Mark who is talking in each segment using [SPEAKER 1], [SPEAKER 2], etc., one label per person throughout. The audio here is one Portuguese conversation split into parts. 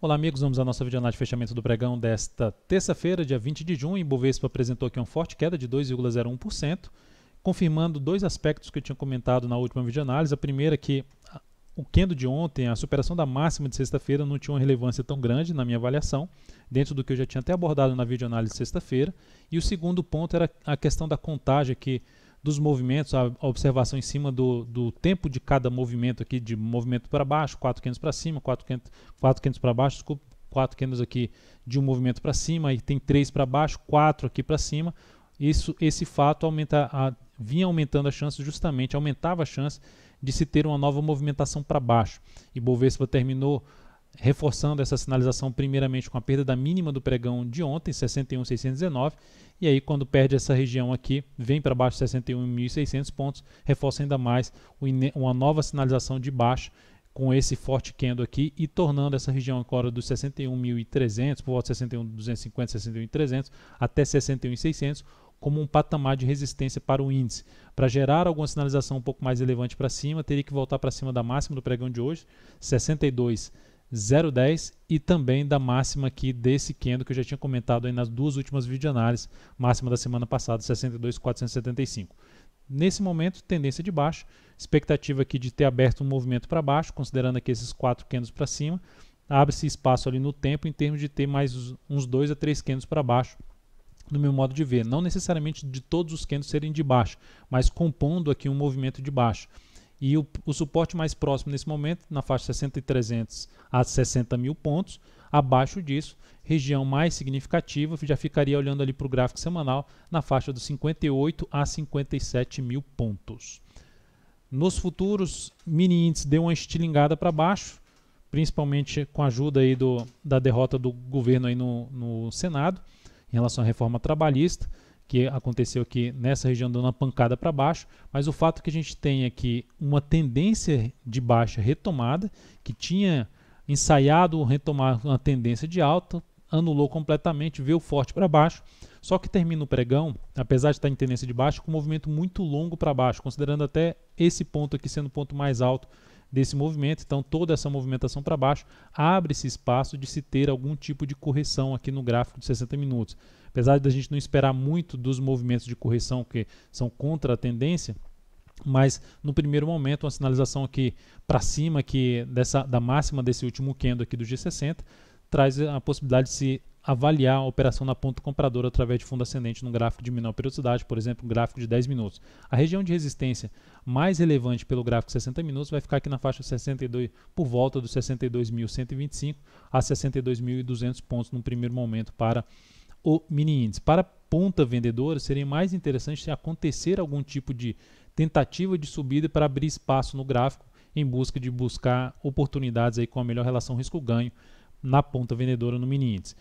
[SPEAKER 1] Olá amigos, vamos à nossa videoanálise de fechamento do pregão desta terça-feira, dia 20 de junho. Ibovespa apresentou aqui uma forte queda de 2,01%, confirmando dois aspectos que eu tinha comentado na última videoanálise. A primeira é que o candle de ontem, a superação da máxima de sexta-feira, não tinha uma relevância tão grande na minha avaliação, dentro do que eu já tinha até abordado na videoanálise de sexta-feira. E o segundo ponto era a questão da contagem aqui dos movimentos, a observação em cima do tempo de cada movimento aqui, de movimento para baixo, 4 candles para cima, 4 candles para baixo, desculpa, 4 candles aqui de um movimento para cima, e tem 3 para baixo, 4 aqui para cima. Esse fato vinha aumentando a chance, justamente aumentava a chance de se ter uma nova movimentação para baixo. E Bovespa terminou reforçando essa sinalização primeiramente com a perda da mínima do pregão de ontem, 61.619, e aí quando perde essa região aqui, vem para baixo de 61.600 pontos, reforça ainda mais uma nova sinalização de baixa com esse forte candle aqui e tornando essa região agora dos 61.300, por volta de 61.250, 61.300 até 61.600 como um patamar de resistência para o índice. Para gerar alguma sinalização um pouco mais relevante para cima, teria que voltar para cima da máxima do pregão de hoje, 62.010, e também da máxima aqui desse candle que eu já tinha comentado aí nas duas últimas videoanálises, máxima da semana passada, 62.475. Nesse momento, tendência de baixa, expectativa aqui de ter aberto um movimento para baixo, considerando aqui esses 4 candles para cima, abre-se espaço ali no tempo em termos de ter mais uns 2 a 3 candles para baixo, no meu modo de ver, não necessariamente de todos os candles serem de baixo, mas compondo aqui um movimento de baixo. E o suporte mais próximo nesse momento, na faixa 60.300 a 60.000 pontos. Abaixo disso, região mais significativa, já ficaria olhando ali para o gráfico semanal, na faixa dos 58 a 57.000 pontos. Nos futuros, mini índice deu uma estilingada para baixo, principalmente com a ajuda aí da derrota do governo aí no Senado, em relação à reforma trabalhista, que aconteceu aqui nessa região dando uma pancada para baixo, mas o fato é que a gente tem aqui uma tendência de baixa retomada, que tinha ensaiado retomar uma tendência de alta, anulou completamente, veio forte para baixo, só que termina o pregão, apesar de estar em tendência de baixa, com um movimento muito longo para baixo, considerando até esse ponto aqui sendo o ponto mais alto desse movimento. Então toda essa movimentação para baixo abre-se espaço de se ter algum tipo de correção aqui no gráfico de 60 minutos. Apesar de a gente não esperar muito dos movimentos de correção que são contra a tendência, mas no primeiro momento uma sinalização aqui para cima aqui da máxima desse último candle aqui do G60 traz a possibilidade de se avaliar a operação na ponta compradora através de fundo ascendente no gráfico de menor periodicidade, por exemplo, um gráfico de 10 minutos. A região de resistência mais relevante pelo gráfico de 60 minutos vai ficar aqui na faixa 62, por volta dos 62.125 a 62.200 pontos no primeiro momento para o mini índice. Para a ponta vendedora, seria mais interessante se acontecer algum tipo de tentativa de subida para abrir espaço no gráfico em busca de buscar oportunidades aí com a melhor relação risco-ganho na ponta vendedora no mini índice.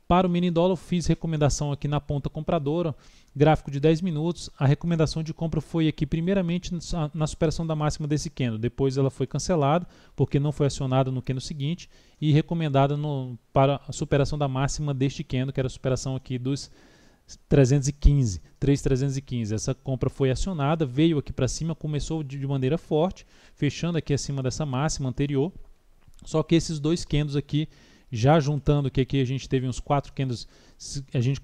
[SPEAKER 1] Para o mini dólar, fiz recomendação aqui na ponta compradora, gráfico de 10 minutos. A recomendação de compra foi aqui primeiramente na superação da máxima desse candle. Depois ela foi cancelada porque não foi acionada no candle seguinte e recomendada para a superação da máxima deste candle, que era a superação aqui dos 3.315. Essa compra foi acionada, veio aqui para cima, começou de maneira forte, fechando aqui acima dessa máxima anterior. Só que esses dois candles aqui, já juntando que aqui a gente teve uns 4 candles, a gente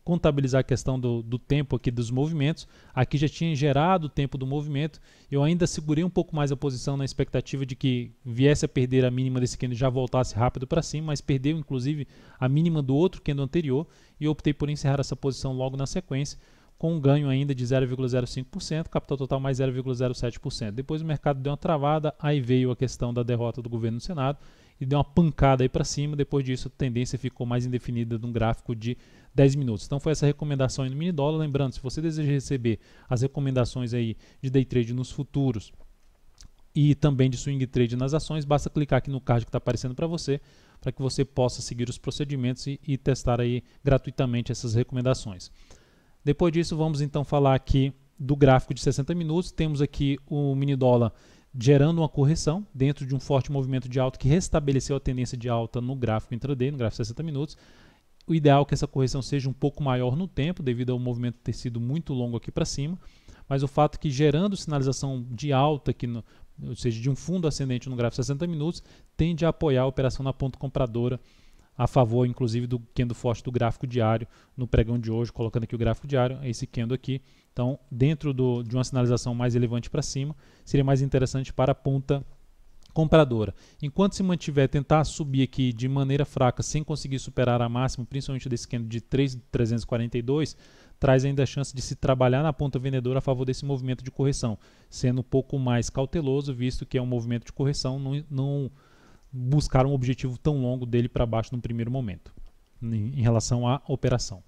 [SPEAKER 1] contabilizar a questão do tempo aqui dos movimentos, aqui já tinha gerado o tempo do movimento, eu ainda segurei um pouco mais a posição na expectativa de que viesse a perder a mínima desse candle e já voltasse rápido para cima, mas perdeu inclusive a mínima do outro candle anterior e eu optei por encerrar essa posição logo na sequência, com um ganho ainda de 0,05%, capital total mais 0,07%. Depois o mercado deu uma travada, aí veio a questão da derrota do governo no Senado, e deu uma pancada aí para cima. Depois disso a tendência ficou mais indefinida num gráfico de 10 minutos. Então foi essa recomendação aí no mini dólar. Lembrando, se você deseja receber as recomendações aí de day trade nos futuros e também de swing trade nas ações, basta clicar aqui no card que está aparecendo para que você possa seguir os procedimentos e testar aí gratuitamente essas recomendações. Depois disso vamos então falar aqui do gráfico de 60 minutos. Temos aqui o mini dólar gerando uma correção dentro de um forte movimento de alta que restabeleceu a tendência de alta no gráfico intraday, no gráfico de 60 minutos. O ideal é que essa correção seja um pouco maior no tempo, devido ao movimento ter sido muito longo aqui para cima, mas o fato é que gerando sinalização de alta aqui ou seja, de um fundo ascendente no gráfico 60 minutos, tende a apoiar a operação na ponta compradora, a favor, inclusive, do candle forte do gráfico diário no pregão de hoje, colocando aqui o gráfico diário, esse candle aqui. Então, dentro de uma sinalização mais relevante para cima, seria mais interessante para a ponta compradora. Enquanto se mantiver tentar subir aqui de maneira fraca, sem conseguir superar a máxima, principalmente desse candle de 3.342, traz ainda a chance de se trabalhar na ponta vendedora a favor desse movimento de correção, sendo um pouco mais cauteloso, visto que é um movimento de correção, não buscar um objetivo tão longo dele para baixo no primeiro momento, em relação à operação.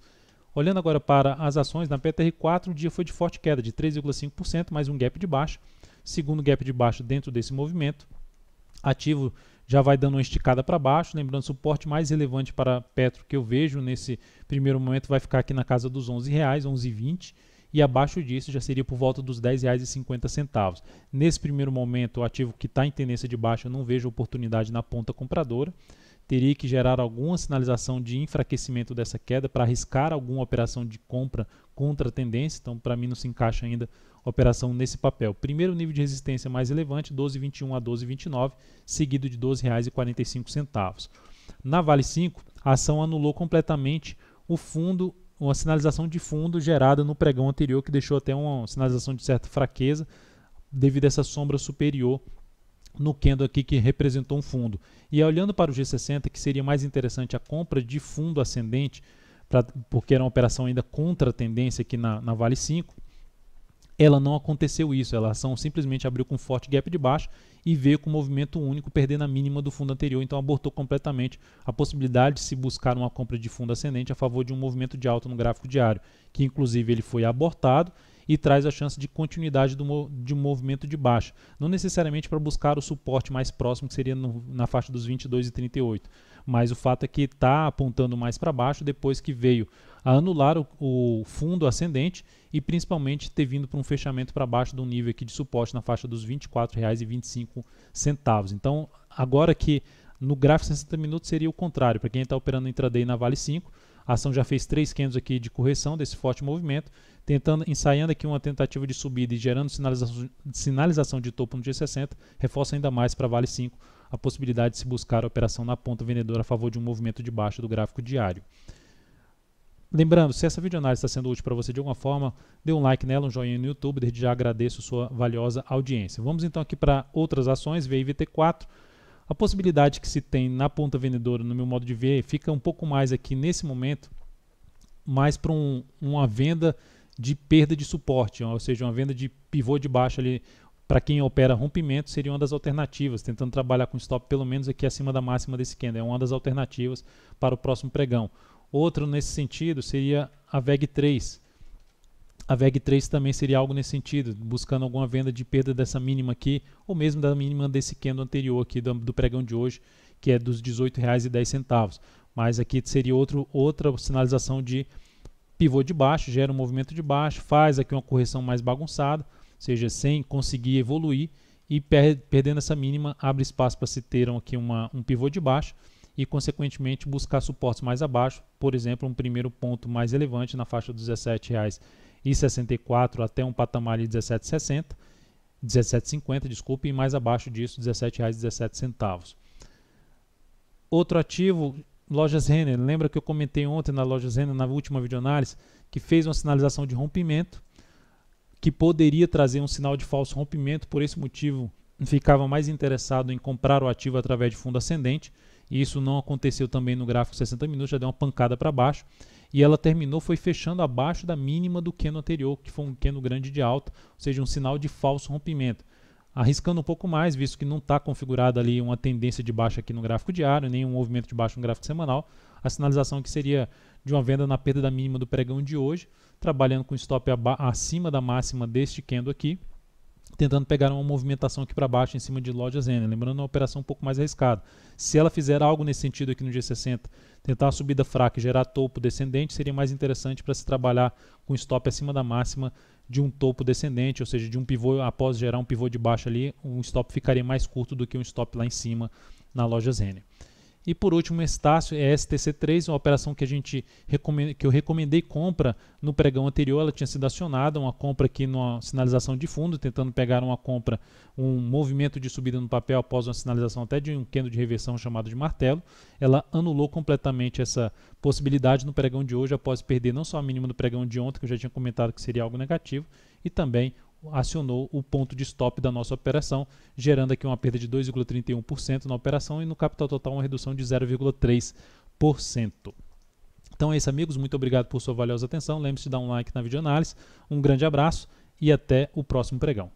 [SPEAKER 1] Olhando agora para as ações, na PTR4 o dia foi de forte queda de 3,5%, mais um gap de baixa, segundo gap de baixa dentro desse movimento. Ativo já vai dando uma esticada para baixo, lembrando, o suporte mais relevante para Petro que eu vejo nesse primeiro momento vai ficar aqui na casa dos R$ 11,00, 11,20, e abaixo disso já seria por volta dos R$ 10,50. Nesse primeiro momento, o ativo que está em tendência de baixa, eu não vejo oportunidade na ponta compradora. Teria que gerar alguma sinalização de enfraquecimento dessa queda para arriscar alguma operação de compra contra a tendência. Então, para mim, não se encaixa ainda a operação nesse papel. Primeiro nível de resistência mais relevante, 12,21 a 12,29, seguido de R$ 12,45. Na Vale 5, a ação anulou completamente o fundo, uma sinalização de fundo gerada no pregão anterior, que deixou até uma sinalização de certa fraqueza devido a essa sombra superior no candle aqui que representou um fundo. E olhando para o G60, que seria mais interessante a compra de fundo ascendente, porque era uma operação ainda contra a tendência aqui na Vale 5, ela não aconteceu isso, a ação simplesmente abriu com forte gap de baixo e veio com movimento único, perdendo a mínima do fundo anterior, então abortou completamente a possibilidade de se buscar uma compra de fundo ascendente a favor de um movimento de alta no gráfico diário, que inclusive ele foi abortado e traz a chance de continuidade de um movimento de baixa, não necessariamente para buscar o suporte mais próximo, que seria na faixa dos 22,38, mas o fato é que está apontando mais para baixo depois que veio a anular o fundo ascendente e principalmente ter vindo para um fechamento para baixo de um nível aqui de suporte na faixa dos R$ 24,25. Então, agora que no gráfico 60 minutos seria o contrário, para quem está operando intraday na Vale 5, a ação já fez 3 candles aqui de correção desse forte movimento, ensaiando aqui uma tentativa de subida e gerando sinalização de topo no G60, reforça ainda mais para a Vale 5 a possibilidade de se buscar a operação na ponta vendedora a favor de um movimento de baixa do gráfico diário. Lembrando, se essa videoanálise está sendo útil para você de alguma forma, dê um like nela, um joinha no YouTube, desde já agradeço sua valiosa audiência. Vamos então aqui para outras ações, VIVT4. A possibilidade que se tem na ponta vendedora, no meu modo de ver, fica um pouco mais aqui nesse momento, mais para uma venda de perda de suporte, ou seja, uma venda de pivô de baixa ali. Para quem opera rompimento, seria uma das alternativas, tentando trabalhar com stop pelo menos aqui acima da máxima desse candle, é uma das alternativas para o próximo pregão. Outro nesse sentido seria a VEG3. A VEG3 também seria algo nesse sentido, buscando alguma venda de perda dessa mínima aqui, ou mesmo da mínima desse candle anterior aqui do pregão de hoje, que é dos R$ 18,10. Mas aqui seria outra sinalização de pivô de baixo, gera um movimento de baixo, faz aqui uma correção mais bagunçada, ou seja, sem conseguir evoluir e perdendo essa mínima, abre espaço para se ter aqui um pivô de baixo e, consequentemente, buscar suportes mais abaixo, por exemplo, um primeiro ponto mais relevante na faixa dos R$ 17,64 até um patamar de R$ 17,50, desculpe, e mais abaixo disso, R$ 17,17. Outro ativo, Lojas Renner. Lembra que eu comentei ontem na Lojas Renner, na última videoanálise, que fez uma sinalização de rompimento, que poderia trazer um sinal de falso rompimento, por esse motivo ficava mais interessado em comprar o ativo através de fundo ascendente, e isso não aconteceu também no gráfico 60 minutos, já deu uma pancada para baixo, e ela foi fechando abaixo da mínima do candle anterior, que foi um candle grande de alta, ou seja, um sinal de falso rompimento. Arriscando um pouco mais, visto que não está configurada ali uma tendência de baixa aqui no gráfico diário, nem um movimento de baixa no gráfico semanal, a sinalização aqui seria de uma venda na perda da mínima do pregão de hoje, trabalhando com stop acima da máxima deste candle aqui, tentando pegar uma movimentação aqui para baixo em cima de Lojas Renner, lembrando uma operação um pouco mais arriscada. Se ela fizer algo nesse sentido aqui no G60, tentar uma subida fraca e gerar topo descendente, seria mais interessante para se trabalhar com stop acima da máxima de um topo descendente, ou seja, de um pivô, após gerar um pivô de baixa ali, um stop ficaria mais curto do que um stop lá em cima na Lojas Renner. E por último, Estácio é STC3, uma operação que eu recomendei compra no pregão anterior. Ela tinha sido acionada, uma compra aqui numa sinalização de fundo, tentando pegar uma compra, um movimento de subida no papel após uma sinalização até de um candle de reversão chamado de martelo. Ela anulou completamente essa possibilidade no pregão de hoje, após perder não só a mínima do pregão de ontem, que eu já tinha comentado que seria algo negativo, e também acionou o ponto de stop da nossa operação, gerando aqui uma perda de 2,31% na operação e no capital total uma redução de 0,3%. Então é isso, amigos, muito obrigado por sua valiosa atenção. Lembre-se de dar um like na videoanálise, um grande abraço e até o próximo pregão.